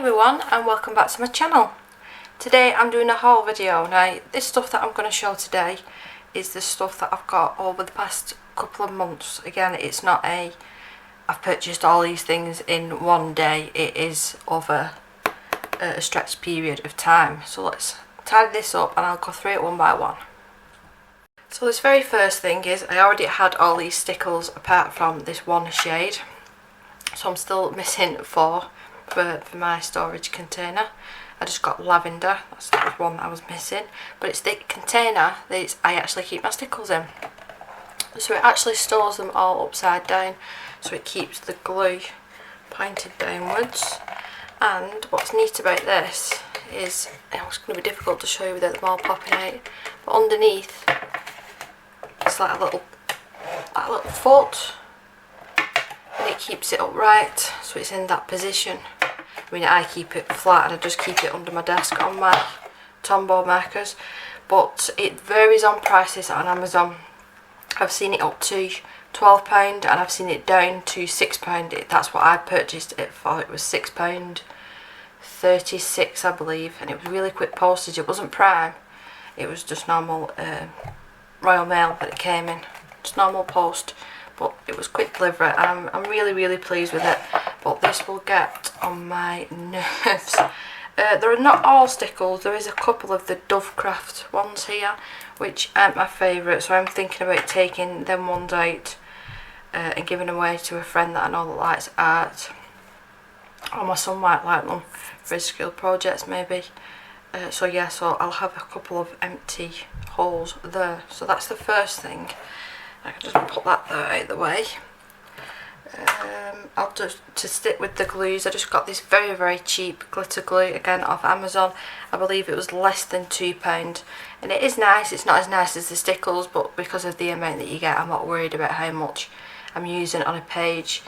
everyone, and welcome back to my channel. Today I'm doing a haul video. Now this stuff that I'm going to show today is the stuff that I've got over the past couple of months. Again, it's not I've purchased all these things in one day. It is over a stretched period of time. So let's tidy this up and I'll go through it one by one. So this very first thing is I already had all these stickles apart from this one shade. So I'm still missing four for my storage container. I just got lavender, that's the one that I was missing. But it's the container that I actually keep my stickles in. So it actually stores them all upside down, so it keeps the glue pointed downwards. And what's neat about this is, it's going to be difficult to show you without them all popping out, but underneath it's like a little foot, and it keeps it upright, so it's in that position. I mean, I keep it flat and I just keep it under my desk on my Tombow markers, but it varies on prices on Amazon. I've seen it up to £12 and I've seen it down to £6. That's what I purchased it for. It was £6.36 I believe, and it was really quick postage. It wasn't Prime, it was just normal Royal Mail that it came in, just normal post, but it was quick delivery and I'm really pleased with it. But this will get on my nerves. There are not all stickles, there is a couple of the Dovecraft ones here which aren't my favourite, so I'm thinking about taking them ones out and giving them away to a friend that I know that likes art, or my son might like them for his skill projects maybe. So yeah, so I'll have a couple of empty holes there. So that's the first thing. I can just put that there out of the way. I'll just, to stick with the glues, I just got this very cheap glitter glue, again off Amazon. I believe it was less than £2, and it is nice. It's not as nice as the stickles, but because of the amount that you get, I'm not worried about how much I'm using on a page.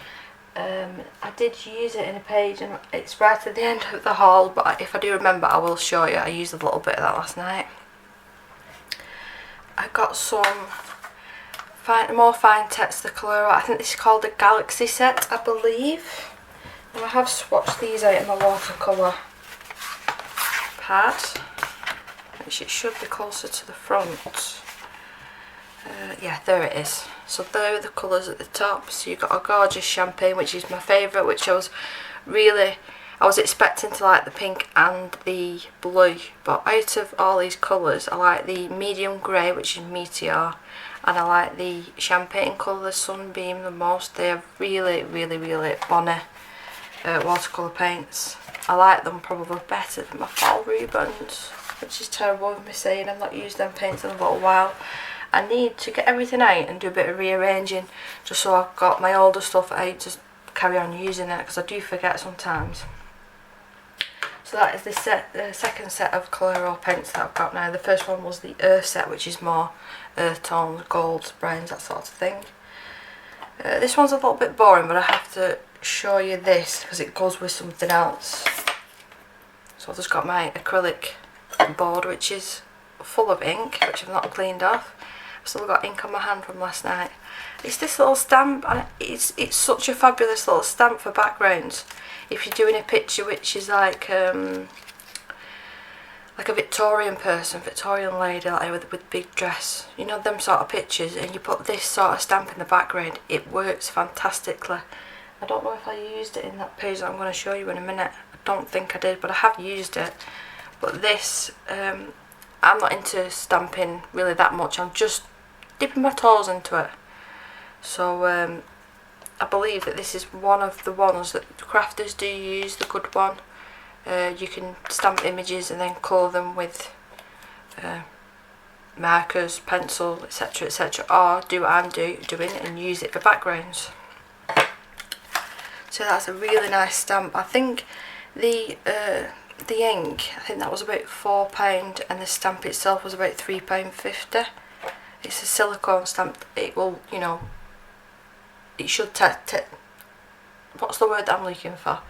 I did use it in a page and it's right at the end of the haul, but if I do remember I will show you. I used a little bit of that last night. I got some more fine text, the colour, I think this is called a Galaxy set I believe, and I have swatched these out in my watercolour pad, which it should be closer to the front. Yeah, there it is. So there are the colours at the top. So you've got a gorgeous champagne, which is my favourite, which I was expecting to like the pink and the blue, but out of all these colours I like the medium grey, which is Meteor, and I like the champagne colour, the Sunbeam, the most. They are really bonny watercolour paints. I like them probably better than my Fall Rubens, which is terrible of me saying. I've not used them paints in a little while. I need to get everything out and do a bit of rearranging, just so I've got my older stuff out, just carry on using it, because I do forget sometimes. So that is the second set of colour oil paints that I've got now. The first one was the Earth set, which is more earth tones, golds, browns, that sort of thing. This one's a little bit boring, but I have to show you this because it goes with something else. So I've just got my acrylic board, which is full of ink, which I've not cleaned off. I've still got ink on my hand from last night. It's this little stamp, and it's such a fabulous little stamp for backgrounds. If you're doing a picture which is like a Victorian person, Victorian lady, like with big dress, you know, them sort of pictures, and you put this sort of stamp in the background, it works fantastically. I don't know if I used it in that page that I'm going to show you in a minute. I don't think I did, but I have used it. But this, I'm not into stamping really that much. I'm just dipping my toes into it. So I believe that this is one of the ones that crafters do use, the good one. You can stamp images and then colour them with markers, pencil, etc, or do what I'm doing and use it for backgrounds. So that's a really nice stamp. I think the ink, I think that was about £4, and the stamp itself was about £3.50. It's a silicone stamp. It will, you know, it should what's the word that I'm looking for?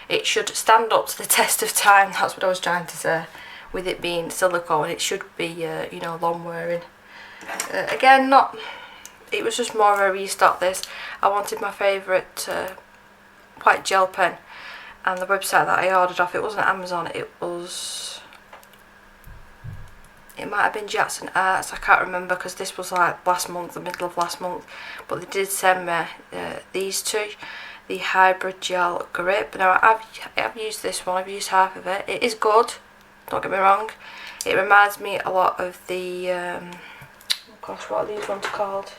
It should stand up to the test of time. That's what I was trying to say. With it being silicone, it should be you know, long wearing. Again, it was just more of a restock. This, I wanted my favourite white gel pen, and the website that I ordered off, it wasn't Amazon, it might have been Jackson Arts, I can't remember, because this was like last month, the middle of last month, but they did send me these two, the hybrid gel grip. Now I've used this one, I've used half of it. It is good, don't get me wrong. It reminds me a lot of the oh gosh, what are these ones called?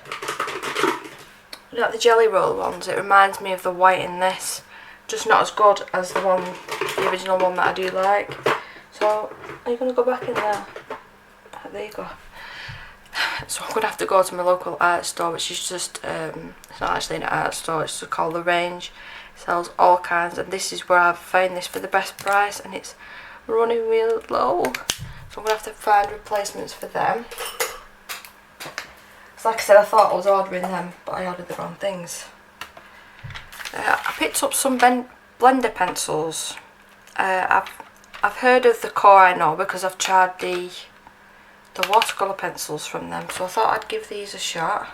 Like the jelly roll ones. It reminds me of the white in this, just not as good as the original one that I do like. So are you going to go back in there? There you go. So I'm going to have to go to my local art store, which is just, it's not actually an art store, it's just called The Range. It sells all kinds, and this is where I've found this for the best price, and it's running real low. So I'm going to have to find replacements for them. So like I said, I thought I was ordering them, but I ordered the wrong things. I picked up some blender pencils. I've heard of the Core, I know, because I've tried the watercolor pencils from them, so I thought I'd give these a shot.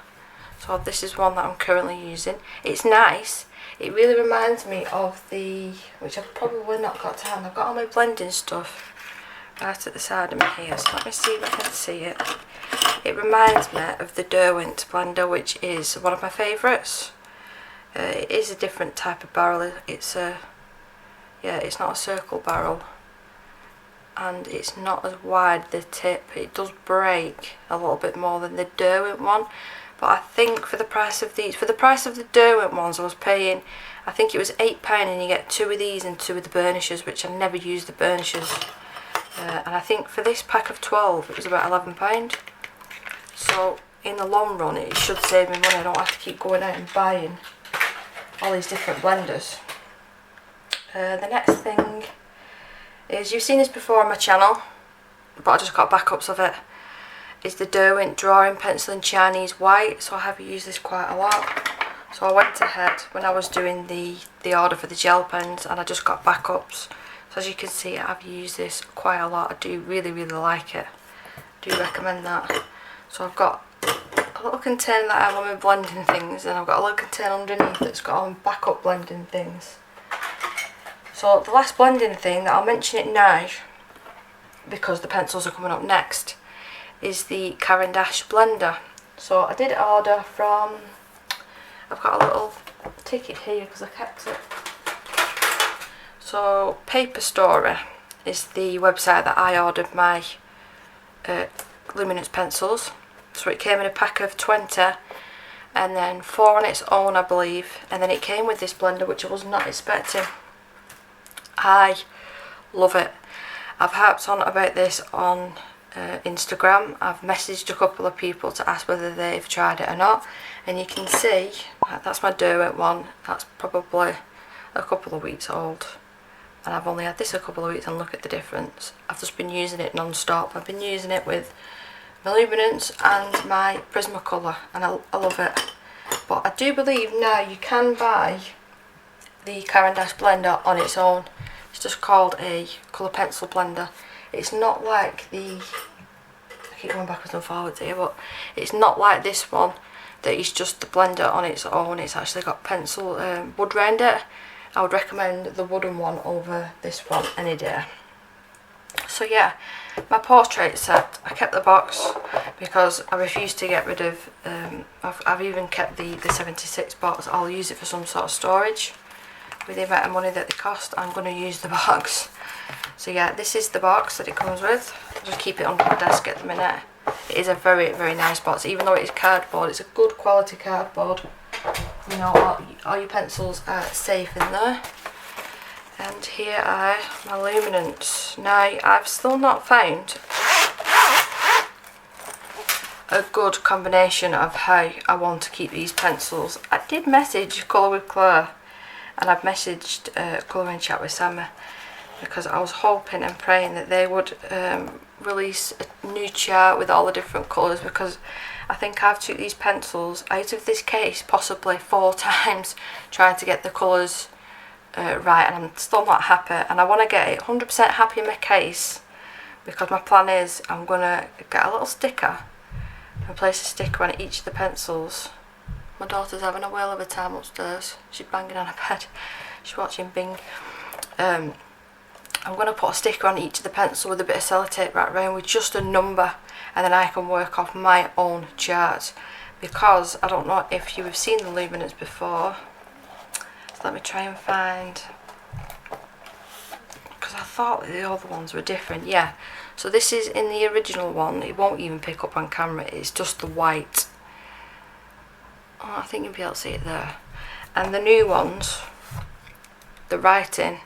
So this is one that I'm currently using. It's nice. It really reminds me of the, which I've probably not got to hand. I've got all my blending stuff right at the side of me here, so let me see if I can see it. It reminds me of the Derwent blender, which is one of my favourites. It is a different type of barrel. It's it's not a circle barrel, and it's not as wide the tip. It does break a little bit more than the Derwent one, but I think for the price of these, for the price of the Derwent ones, I was paying, I think it was £8, and you get 2 of these and 2 of the burnishes, which I never use the burnishes. And I think for this pack of 12 it was about £11. So in the long run it should save me money. I don't have to keep going out and buying all these different blenders. The next thing is, you've seen this before on my channel, but I just got backups of it, is the Derwent drawing pencil in Chinese white. So I have used this quite a lot. So I went ahead when I was doing the order for the gel pens, and I just got backups. So as you can see, I've used this quite a lot. I do really like it. I do recommend that. So I've got a little container that I have on my blending things, and I've got a little container underneath that's got on backup blending things. So the last blending thing that I'll mention it now, because the pencils are coming up next, is the Caran d'Ache blender. So I did order from, I've got a little ticket here because I kept it. So Paper Story is the website that I ordered my Luminance pencils. So it came in a pack of 20, and then 4 on its own, I believe, and then it came with this blender, which I was not expecting. I love it. I've harped on about this on Instagram. I've messaged a couple of people to ask whether they've tried it or not, and you can see that's my Derwent one. That's probably a couple of weeks old, and I've only had this a couple of weeks, and look at the difference. I've just been using it non-stop. I've been using it with my Luminance and my Prismacolor, and I love it. But I do believe now you can buy the Caran d'Ache blender on its own. It's just called a colour pencil blender. It's not like the, I keep going backwards and forwards here, but it's not like this one that is just the blender on its own. It's actually got pencil wood round it. I would recommend the wooden one over this one any day. So yeah, my portrait set, I kept the box because I refuse to get rid of, I've even kept the 76 box. I'll use it for some sort of storage. With the amount of money that they cost, I'm going to use the box. So yeah, this is the box that it comes with. I'll just keep it under my desk at the minute. It is a very nice box, even though it is cardboard. It's a good quality cardboard. You know, all your pencils are safe in there. And here are my Luminance. Now, I've still not found a good combination of how I want to keep these pencils. I did message Colour with Claire, and I've messaged Colouring Chat with Sammy, because I was hoping and praying that they would release a new chart with all the different colours, because I think I've took these pencils out of this case possibly 4 times trying to get the colours right, and I'm still not happy, and I want to get it 100% happy in my case, because my plan is I'm going to get a little sticker and place a sticker on each of the pencils. My daughter's having a whale of a time upstairs. She's banging on her bed. She's watching Bing. I'm going to put a sticker on each of the pencil with a bit of sellotape wrapped around with just a number, and then I can work off my own chart, because I don't know if you have seen the Luminance before. So let me try and find, because I thought the other ones were different. Yeah, so this is in the original one. It won't even pick up on camera, it's just the white. Oh, I think you'll be able to see it there. And the new ones, the writing,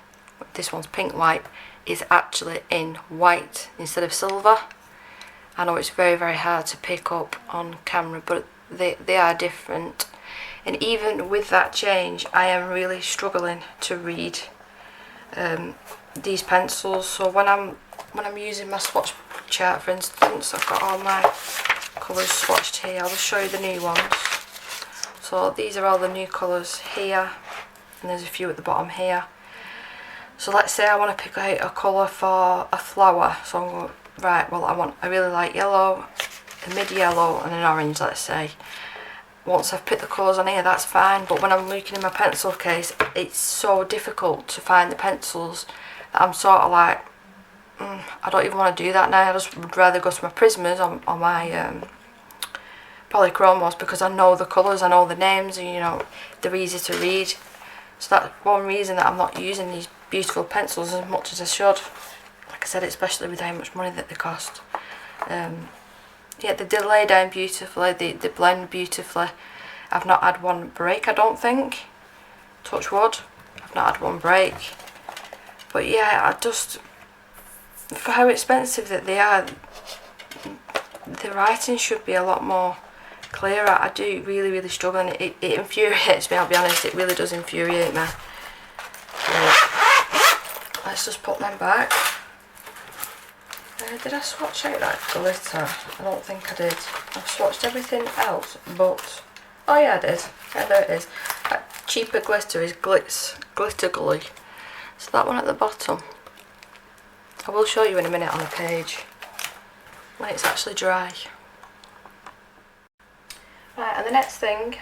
this one's pink white, is actually in white instead of silver. I know it's very, very hard to pick up on camera, but they are different. And even with that change, I am really struggling to read these pencils. So when I'm using my swatch chart, for instance, I've got all my colours swatched here. I'll just show you the new ones. So these are all the new colours here, and there's a few at the bottom here. So let's say I want to pick out a colour for a flower. So I'm going, right, well I really like yellow, a mid yellow and an orange, let's say. Once I've picked the colours on here, that's fine, but when I'm looking in my pencil case, it's so difficult to find the pencils that I'm sort of like, I don't even want to do that now. I just would rather go to my Prismas on my polychromos, because I know the colours, I know the names, and you know, they're easy to read. So that's one reason that I'm not using these beautiful pencils as much as I should. Like I said, especially with how much money that they cost. Yeah, they lay down beautifully, they blend beautifully. I've not had one break, I don't think. Touch wood, I've not had one break. But yeah, I just, for how expensive that they are, the writing should be a lot more clearer. I do really, really struggle, and it infuriates me, I'll be honest, it really does infuriate me. Right. Let's just put them back. Did I swatch out that glitter? I don't think I did. I've swatched everything else but, oh yeah I did, yeah there it is. That cheaper glitter is glitter glue. So that one at the bottom, I will show you in a minute on the page when it's actually dry. Right, and the next thing,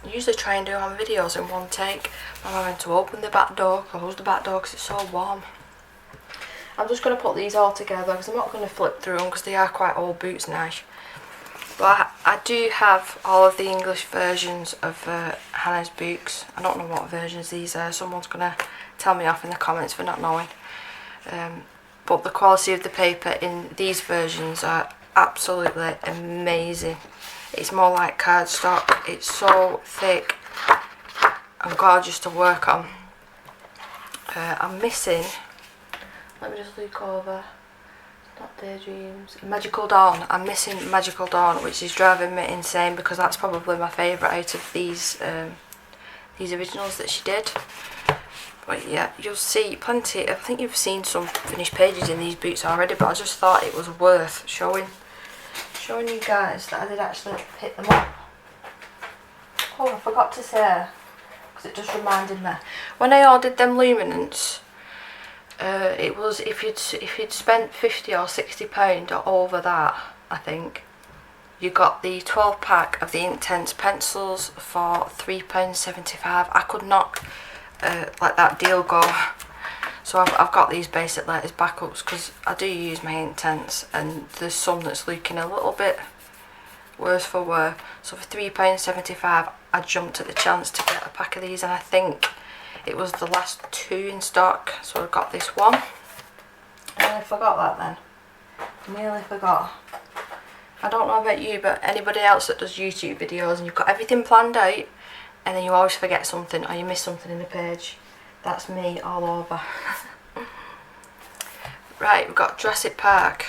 I usually try and do my videos in one take. I'm having to open the back door, close the back door because it's so warm. I'm just going to put these all together because I'm not going to flip through them because they are quite old boots now. But I do have all of the English versions of Hannah's books. I don't know what versions these are. Someone's going to tell me off in the comments for not knowing. But the quality of the paper in these versions are absolutely amazing. It's more like cardstock. It's so thick and gorgeous to work on. I'm missing, let me just look over, not Daydreams, Magical Dawn. I'm missing Magical Dawn, which is driving me insane because that's probably my favourite out of these originals that she did. But yeah, you'll see plenty, I think you've seen some finished pages in these books already, but I just thought it was worth showing you guys that I did actually pick them up. Oh, I forgot to say, because it just reminded me. When I ordered them Luminance, it was if you'd spent £50 or £60 or over that, I think, you got the 12 pack of the Intense pencils for £3.75. I could not let that deal go. So I've got these basically as backups because I do use my Intense, and there's some that's looking a little bit worse for wear. So for £3.75 I jumped at the chance to get a pack of these, and I think it was the last 2 in stock, so I got this one. I nearly forgot that then. Nearly forgot. I don't know about you, but anybody else that does YouTube videos and you've got everything planned out and then you always forget something or you miss something in the page. That's me all over. Right, we've got Jurassic Park.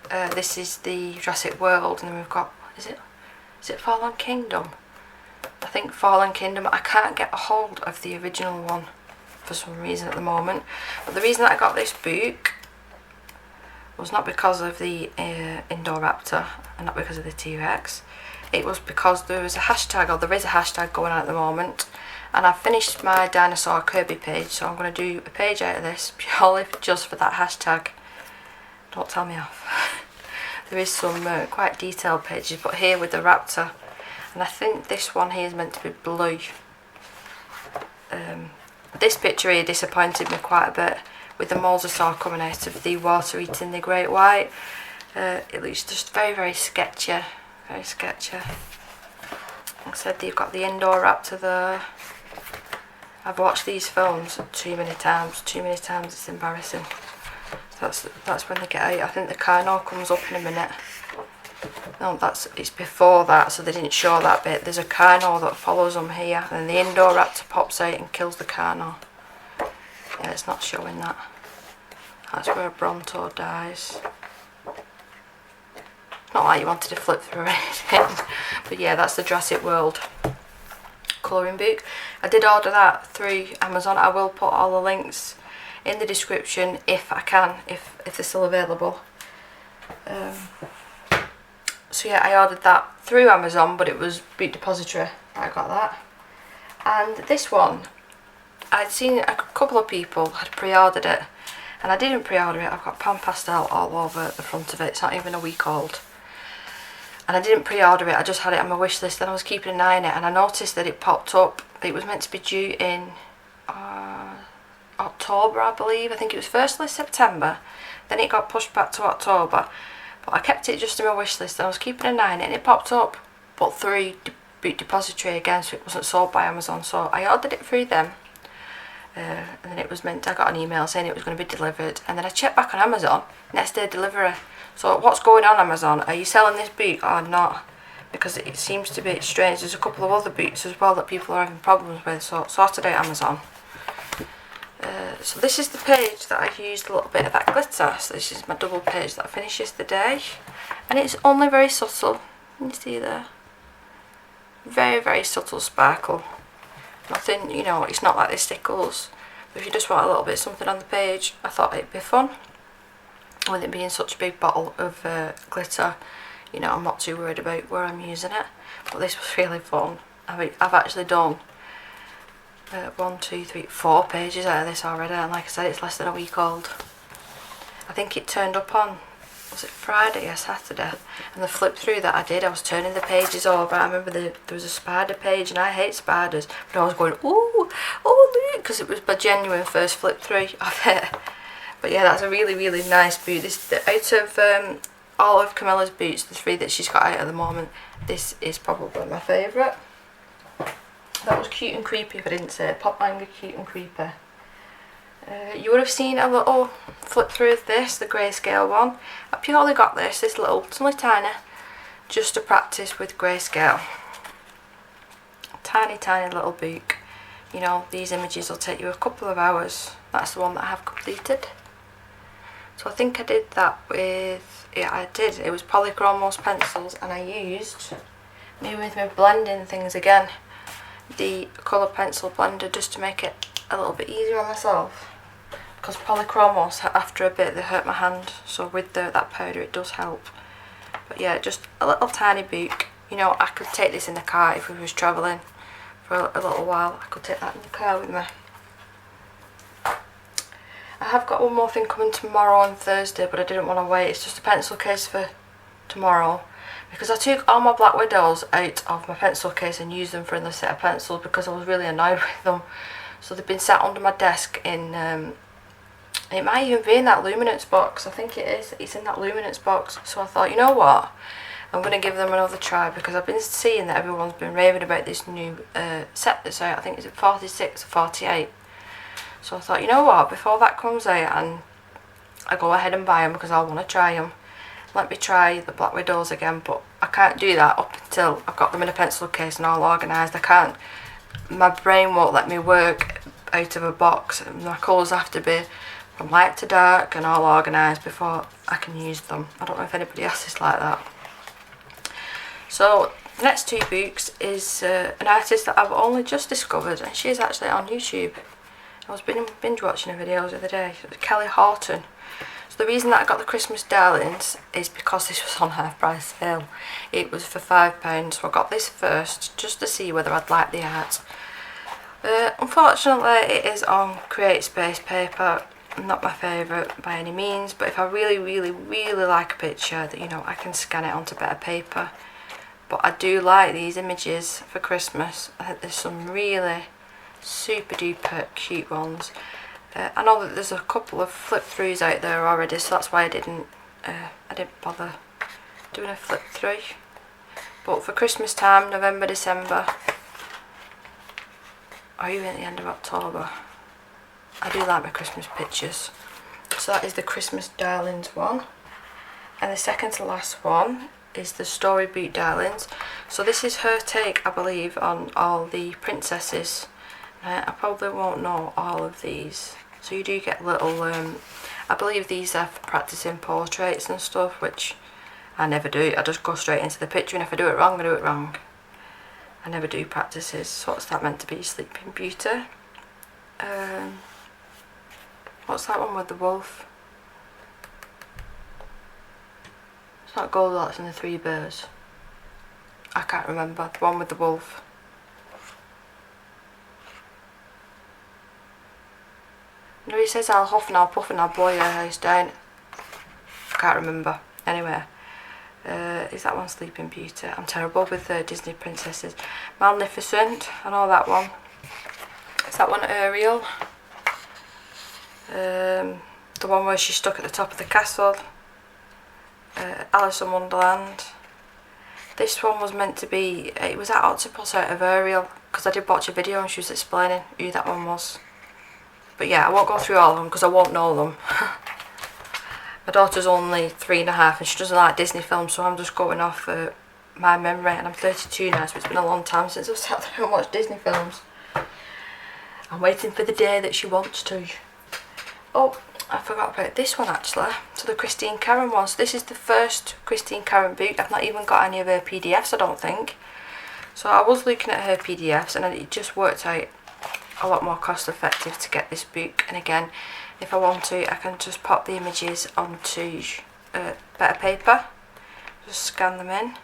This is the Jurassic World, and then we've got, is it Fallen Kingdom? I think Fallen Kingdom. I can't get a hold of the original one for some reason at the moment. But the reason that I got this book was not because of the Indoraptor and not because of the T-Rex. It was because there was a hashtag, or there is a hashtag going on at the moment, and I've finished my Dinosaur Kirby page, so I'm going to do a page out of this purely just for that hashtag. Don't tell me off. There is some quite detailed pages, but here with the raptor, and I think this one here is meant to be blue. This picture here disappointed me quite a bit with the moles I saw coming out of the water eating the great white. It looks just very, very sketchy. Very sketchy. Like I said, you've got the indoor raptor there. I've watched these films too many times, it's embarrassing. That's when they get out. I think the Carno comes up in a minute. No, it's before that, so they didn't show that bit. There's a Carno that follows them here, and the indoor raptor pops out and kills the Carno. Yeah, it's not showing that. That's where Bronto dies. Not like you wanted to flip through anything, but yeah, that's the Jurassic World colouring book. I did order that through Amazon. I will put all the links in the description if I can, if they're still available. So yeah, I ordered that through Amazon, but it was Boot Depository. I got that. And this one, I'd seen a couple of people had pre-ordered it, and I didn't pre-order it. I've got pan pastel all over the front of it. It's not even a week old. And I didn't pre-order it, I just had it on my wish list, and I was keeping an eye on it, and I noticed that it popped up. It was meant to be due in October, I believe. I think it was 1st of September. Then it got pushed back to October. But I kept it just in my wish list, and I was keeping an eye on it, and it popped up. But through Boot Depository again, so it wasn't sold by Amazon. So I ordered it through them. And then it was meant, I got an email saying it was going to be delivered. And then I checked back on Amazon, next day delivery. So what's going on, Amazon? Are you selling this boot or not? Because it seems to be strange. There's a couple of other boots as well that people are having problems with. So sorted out Amazon. So this is the page that I've used a little bit of that glitter. So this is my double page that I finished yesterday. And it's only very subtle. Can you see there? Very, very subtle sparkle. Nothing, you know, it's not like this stickles. But if you just want a little bit of something on the page, I thought it'd be fun. With it being such a big bottle of glitter, you know, I'm not too worried about where I'm using it. But this was really fun. I've actually done 1, 2, 3, 4 pages out of this already, and like I said, it's less than a week old. I think it turned up on, was it Friday or Saturday? And the flip through that I did, I was turning the pages over. I remember there was a spider page, and I hate spiders, but I was going, ooh, oh, look, because it was my genuine first flip through of it. But yeah, that's a really, really nice boot. This, out of all of Camilla's boots, the 3 that she's got out at the moment, this is probably my favourite. That was Cute and Creepy, if I didn't say it. Pop Manga Cute and Creepy. You would have seen a little flip through of this, the Grayscale one. I purely got this little, it's only tiny, just to practice with Grayscale. Tiny, tiny little book. You know, these images will take you a couple of hours. That's the one that I have completed. So I think I did that with, yeah, I did. It was Polychromos pencils, and I used, maybe with my blending things again, the colour pencil blender, just to make it a little bit easier on myself. Because Polychromos, after a bit, they hurt my hand. So with that powder, it does help. But yeah, just a little tiny book. You know, I could take this in the car if we was travelling for a little while. I could take that in the car with me. I have got one more thing coming tomorrow on Thursday, but I didn't want to wait. It's just a pencil case for tomorrow, because I took all my Black Widows out of my pencil case and used them for another set of pencils because I was really annoyed with them. So they've been sat under my desk in, it might even be in that Luminance box. I think it is. It's in that Luminance box. So I thought, you know what? I'm going to give them another try, because I've been seeing that everyone's been raving about this new set that's out. I think it's 46 or 48. So I thought, you know what, before that comes out and I go ahead and buy them, because I want to try them, let me try the Black Widows again. But I can't do that up until I've got them in a pencil case and all organised. I can't, my brain won't let me work out of a box. My colours have to be from light to dark and all organised before I can use them. I don't know if anybody else is like that. So the next 2 books is an artist that I've only just discovered, and she is actually on YouTube. I was binge watching her videos the other day. It was Kelly Horton. So the reason that I got the Christmas Darlings is because this was on half price sale. It was for £5, so I got this first just to see whether I'd like the art. Unfortunately, it is on Create Space paper. Not my favourite by any means, but if I really, really, really like a picture, that, you know, I can scan it onto better paper. But I do like these images for Christmas. I think there's some really super duper cute ones. I know that there's a couple of flip throughs out there already, so that's why I didn't bother doing a flip through. But for Christmas time, November, December, or even at the end of October, I do like my Christmas pictures. So that is the Christmas Darlings one. And the second to last one is the Storybook Darlings. So this is her take, I believe, on all the princesses. I probably won't know all of these. So you do get little, I believe these are for practicing portraits and stuff, which I never do. I just go straight into the picture, and if I do it wrong, I do it wrong. I never do practices. So what's that meant to be? Sleeping Beauty. What's that one with the wolf? It's not Goldilocks and the Three Bears. I can't remember. The one with the wolf. No, he says I'll huff and I'll puff and I'll blow your house down. I can't remember. Anyway, is that one Sleeping Beauty? I'm terrible with Disney princesses. Magnificent, I know that one. Is that one Ariel? The one where she's stuck at the top of the castle. Alice in Wonderland. This one was meant to be, it was that octopus out of Ariel, because I did watch a video and she was explaining who that one was. But yeah, I won't go through all of them because I won't know them. My daughter's only 3.5 and she doesn't like Disney films, so I'm just going off my memory, and I'm 32 now, so it's been a long time since I've sat there and watched Disney films. I'm waiting for the day that she wants to. Oh, I forgot about this one actually. So the Christine Karen one. So this is the first Christine Karen book. I've not even got any of her PDFs, I don't think. So I was looking at her PDFs and it just worked out a lot more cost effective to get this book. And again, if I want to, I can just pop the images onto better paper, just scan them in.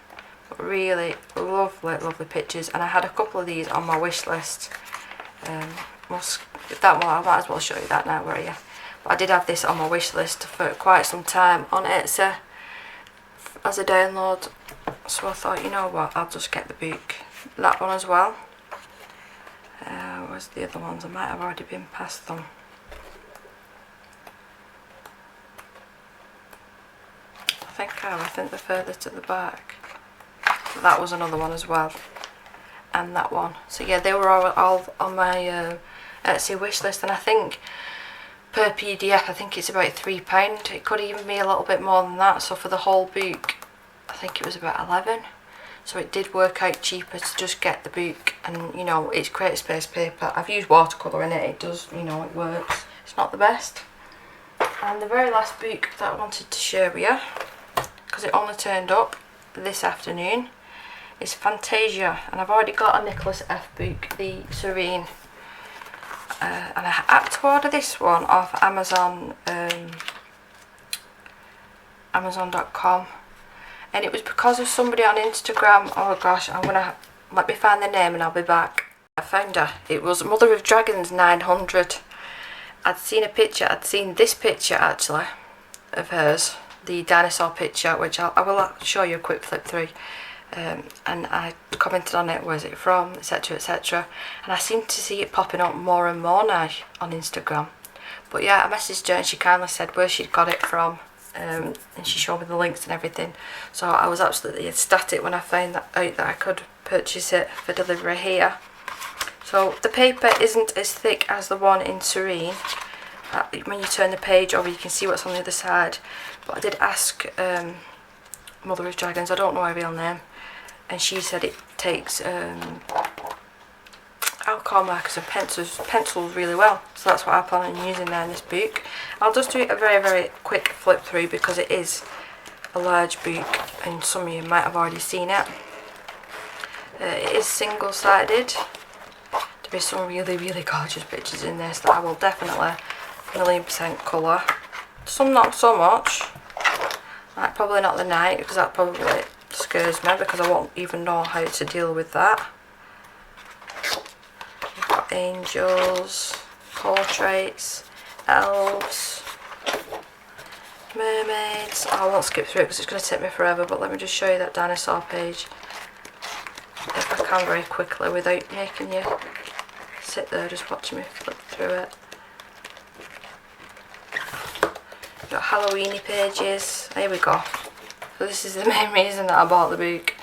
But really lovely, lovely pictures. And I had a couple of these on my wish list. That one, I might as well show you that now, where are you? But I did have this on my wish list for quite some time on Etsy as a download. So I thought, you know what, I'll just get the book. That one as well. Where's the other ones? I might have already been past them. I think they're further to the back. That was another one as well. And that one. So yeah, they were all on my Etsy wish list, and I think per PDF I think it's about £3. It could even be a little bit more than that. So for the whole book I think it was about 11. So it did work out cheaper to just get the book, and you know, it's Creative Space paper. I've used watercolour in it, it does, you know, it works. It's not the best. And the very last book that I wanted to share with you, because it only turned up this afternoon, is Fantasia, and I've already got a Nicholas F book, the Serene. And I had to order this one off Amazon, Amazon.com, and it was because of somebody on Instagram. Oh gosh, let me find the name and I'll be back. I found her. It was Mother of Dragons 900. I'd seen a picture, I'd seen this picture actually of hers, the dinosaur picture, which I will show you a quick flip through. And I commented on it, where's it from, etc, etc, and I seem to see it popping up more and more now on Instagram. But yeah, I messaged her and she kindly said where she'd got it from, and she showed me the links and everything. So I was absolutely ecstatic when I found out that I could purchase it for delivery here. So the paper isn't as thick as the one in Serene. When you turn the page over you can see what's on the other side, but I did ask Mother of Dragons, I don't know her real name, and she said it takes alcohol markers and pencils really well, so that's what I plan on using now in this book. I'll just do a very, very quick flip through because it is a large book and some of you might have already seen it. It is single-sided. There is some really, really gorgeous pictures in this that I will definitely 1,000,000% colour. Some not so much. Like probably not the night, because that probably scares me, because I won't even know how to deal with that. We've got angels, portraits, elves, mermaids. I won't skip through it because it's going to take me forever, but let me just show you that dinosaur page if I can very quickly without making you sit there just watching me flip through it. Got Halloweeny pages. Here we go. So this is the main reason that I bought the book.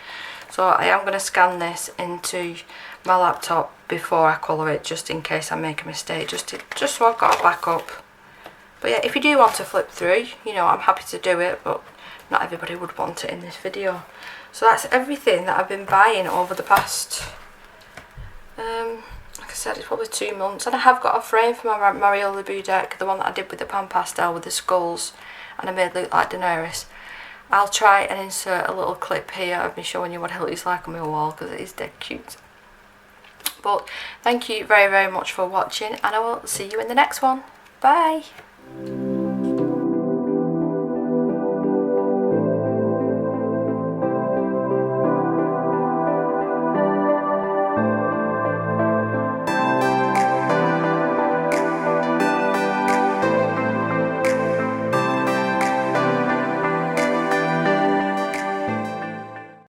So I am going to scan this into my laptop before I colour it, just in case I make a mistake, just so I've got a backup. But yeah, if you do want to flip through, you know, I'm happy to do it, but not everybody would want it in this video. So that's everything that I've been buying over the past, like I said, it's probably 2 months. And I have got a frame for my Mario Lebu deck, the one that I did with the pan pastel with the skulls, and I made look like Daenerys. I'll try and insert a little clip here of me showing you what it looks like on my wall, because it is dead cute. But thank you very, very much for watching, and I will see you in the next one. Bye!